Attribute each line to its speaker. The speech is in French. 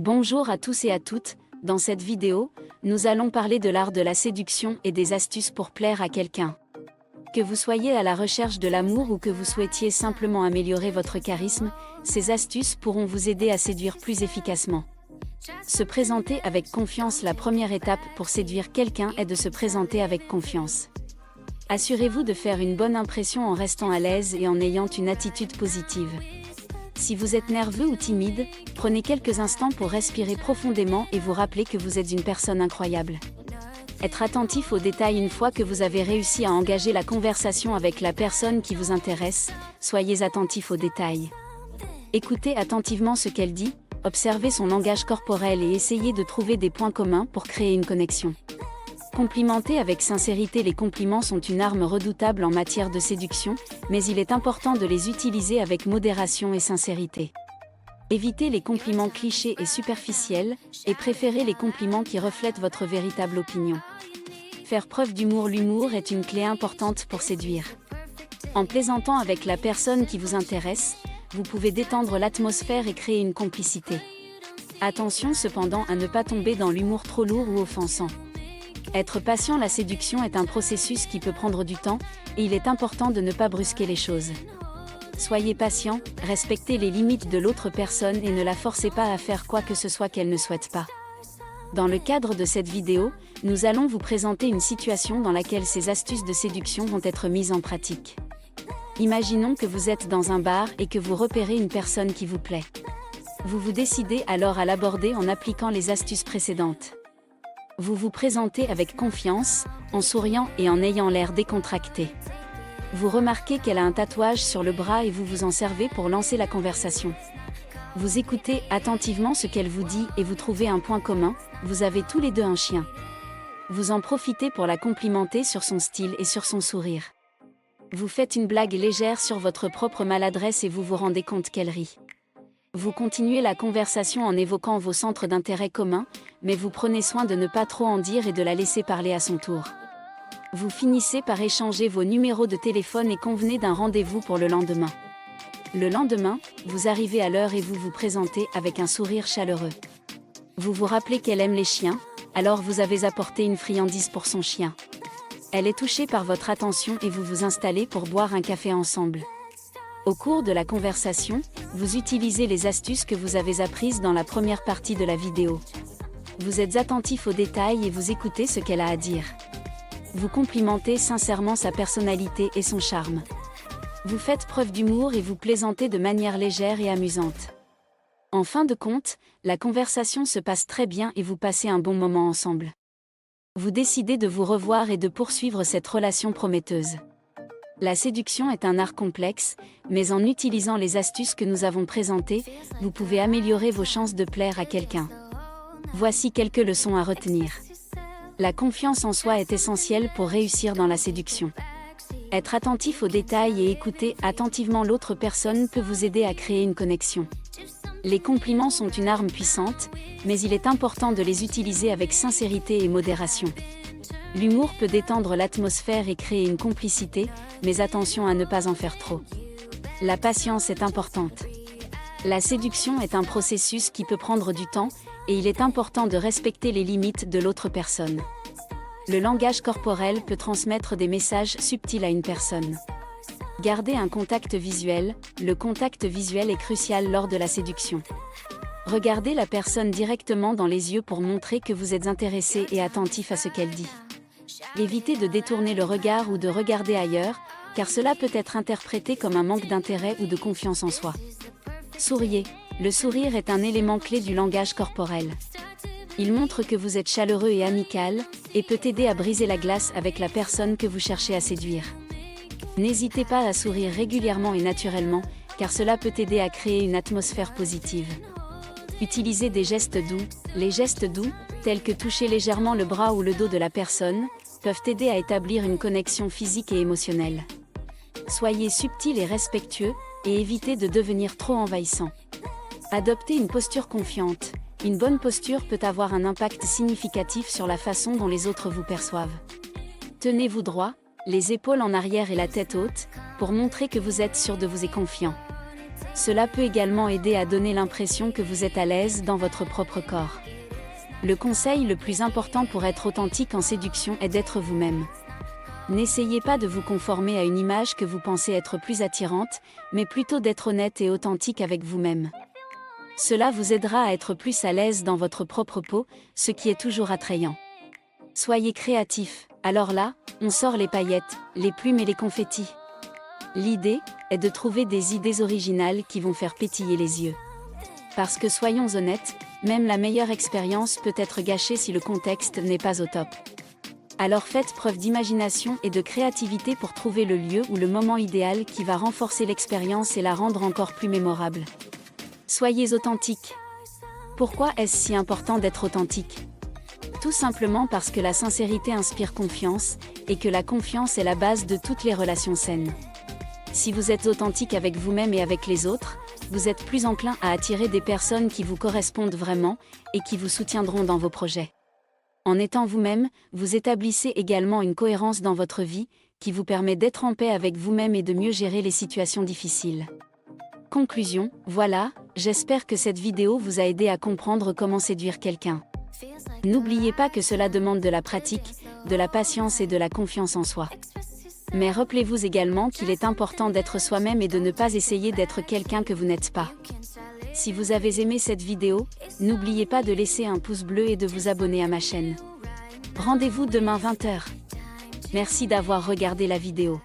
Speaker 1: Bonjour à tous et à toutes, dans cette vidéo, nous allons parler de l'art de la séduction et des astuces pour plaire à quelqu'un. Que vous soyez à la recherche de l'amour ou que vous souhaitiez simplement améliorer votre charisme, ces astuces pourront vous aider à séduire plus efficacement. Se présenter avec confiance. La première étape pour séduire quelqu'un est de se présenter avec confiance. Assurez-vous de faire une bonne impression en restant à l'aise et en ayant une attitude positive. Si vous êtes nerveux ou timide, prenez quelques instants pour respirer profondément et vous rappeler que vous êtes une personne incroyable. Être attentif aux détails. Une fois que vous avez réussi à engager la conversation avec la personne qui vous intéresse, soyez attentif aux détails. Écoutez attentivement ce qu'elle dit, observez son langage corporel et essayez de trouver des points communs pour créer une connexion. Complimentez avec sincérité. Les compliments sont une arme redoutable en matière de séduction, mais il est important de les utiliser avec modération et sincérité. Évitez les compliments clichés et superficiels, et préférez les compliments qui reflètent votre véritable opinion. Faire preuve d'humour. L'humour est une clé importante pour séduire. En plaisantant avec la personne qui vous intéresse, vous pouvez détendre l'atmosphère et créer une complicité. Attention cependant à ne pas tomber dans l'humour trop lourd ou offensant. Être patient. La séduction est un processus qui peut prendre du temps, et il est important de ne pas brusquer les choses. Soyez patient, respectez les limites de l'autre personne et ne la forcez pas à faire quoi que ce soit qu'elle ne souhaite pas. Dans le cadre de cette vidéo, nous allons vous présenter une situation dans laquelle ces astuces de séduction vont être mises en pratique. Imaginons que vous êtes dans un bar et que vous repérez une personne qui vous plaît. Vous vous décidez alors à l'aborder en appliquant les astuces précédentes. Vous vous présentez avec confiance, en souriant et en ayant l'air décontracté. Vous remarquez qu'elle a un tatouage sur le bras et vous vous en servez pour lancer la conversation. Vous écoutez attentivement ce qu'elle vous dit et vous trouvez un point commun, vous avez tous les deux un chien. Vous en profitez pour la complimenter sur son style et sur son sourire. Vous faites une blague légère sur votre propre maladresse et vous vous rendez compte qu'elle rit. Vous continuez la conversation en évoquant vos centres d'intérêt communs, mais vous prenez soin de ne pas trop en dire et de la laisser parler à son tour. Vous finissez par échanger vos numéros de téléphone et convenez d'un rendez-vous pour le lendemain. Le lendemain, vous arrivez à l'heure et vous vous présentez avec un sourire chaleureux. Vous vous rappelez qu'elle aime les chiens, alors vous avez apporté une friandise pour son chien. Elle est touchée par votre attention et vous vous installez pour boire un café ensemble. Au cours de la conversation, vous utilisez les astuces que vous avez apprises dans la première partie de la vidéo. Vous êtes attentif aux détails et vous écoutez ce qu'elle a à dire. Vous complimentez sincèrement sa personnalité et son charme. Vous faites preuve d'humour et vous plaisantez de manière légère et amusante. En fin de compte, la conversation se passe très bien et vous passez un bon moment ensemble. Vous décidez de vous revoir et de poursuivre cette relation prometteuse. La séduction est un art complexe, mais en utilisant les astuces que nous avons présentées, vous pouvez améliorer vos chances de plaire à quelqu'un. Voici quelques leçons à retenir. La confiance en soi est essentielle pour réussir dans la séduction. Être attentif aux détails et écouter attentivement l'autre personne peut vous aider à créer une connexion. Les compliments sont une arme puissante, mais il est important de les utiliser avec sincérité et modération. L'humour peut détendre l'atmosphère et créer une complicité, mais attention à ne pas en faire trop. La patience est importante. La séduction est un processus qui peut prendre du temps, et il est important de respecter les limites de l'autre personne. Le langage corporel peut transmettre des messages subtils à une personne. Gardez un contact visuel. Le contact visuel est crucial lors de la séduction. Regardez la personne directement dans les yeux pour montrer que vous êtes intéressé et attentif à ce qu'elle dit. Évitez de détourner le regard ou de regarder ailleurs, car cela peut être interprété comme un manque d'intérêt ou de confiance en soi. Souriez. Le sourire est un élément clé du langage corporel. Il montre que vous êtes chaleureux et amical, et peut aider à briser la glace avec la personne que vous cherchez à séduire. N'hésitez pas à sourire régulièrement et naturellement, car cela peut aider à créer une atmosphère positive. Utilisez des gestes doux. Les gestes doux, tels que toucher légèrement le bras ou le dos de la personne, peuvent aider à établir une connexion physique et émotionnelle. Soyez subtil et respectueux, et évitez de devenir trop envahissant. Adoptez une posture confiante. Une bonne posture peut avoir un impact significatif sur la façon dont les autres vous perçoivent. Tenez-vous droit, les épaules en arrière et la tête haute, pour montrer que vous êtes sûr de vous et confiant. Cela peut également aider à donner l'impression que vous êtes à l'aise dans votre propre corps. Le conseil le plus important pour être authentique en séduction est d'être vous-même. N'essayez pas de vous conformer à une image que vous pensez être plus attirante, mais plutôt d'être honnête et authentique avec vous-même. Cela vous aidera à être plus à l'aise dans votre propre peau, ce qui est toujours attrayant. Soyez créatif, alors là, on sort les paillettes, les plumes et les confettis. L'idée est de trouver des idées originales qui vont faire pétiller les yeux. Parce que soyons honnêtes, même la meilleure expérience peut être gâchée si le contexte n'est pas au top. Alors faites preuve d'imagination et de créativité pour trouver le lieu ou le moment idéal qui va renforcer l'expérience et la rendre encore plus mémorable. Soyez authentique. Pourquoi est-ce si important d'être authentique ? Tout simplement parce que la sincérité inspire confiance, et que la confiance est la base de toutes les relations saines. Si vous êtes authentique avec vous-même et avec les autres, vous êtes plus enclin à attirer des personnes qui vous correspondent vraiment, et qui vous soutiendront dans vos projets. En étant vous-même, vous établissez également une cohérence dans votre vie, qui vous permet d'être en paix avec vous-même et de mieux gérer les situations difficiles. Conclusion, voilà, j'espère que cette vidéo vous a aidé à comprendre comment séduire quelqu'un. N'oubliez pas que cela demande de la pratique, de la patience et de la confiance en soi. Mais rappelez-vous également qu'il est important d'être soi-même et de ne pas essayer d'être quelqu'un que vous n'êtes pas. Si vous avez aimé cette vidéo, n'oubliez pas de laisser un pouce bleu et de vous abonner à ma chaîne. Rendez-vous demain 20 h. Merci d'avoir regardé la vidéo.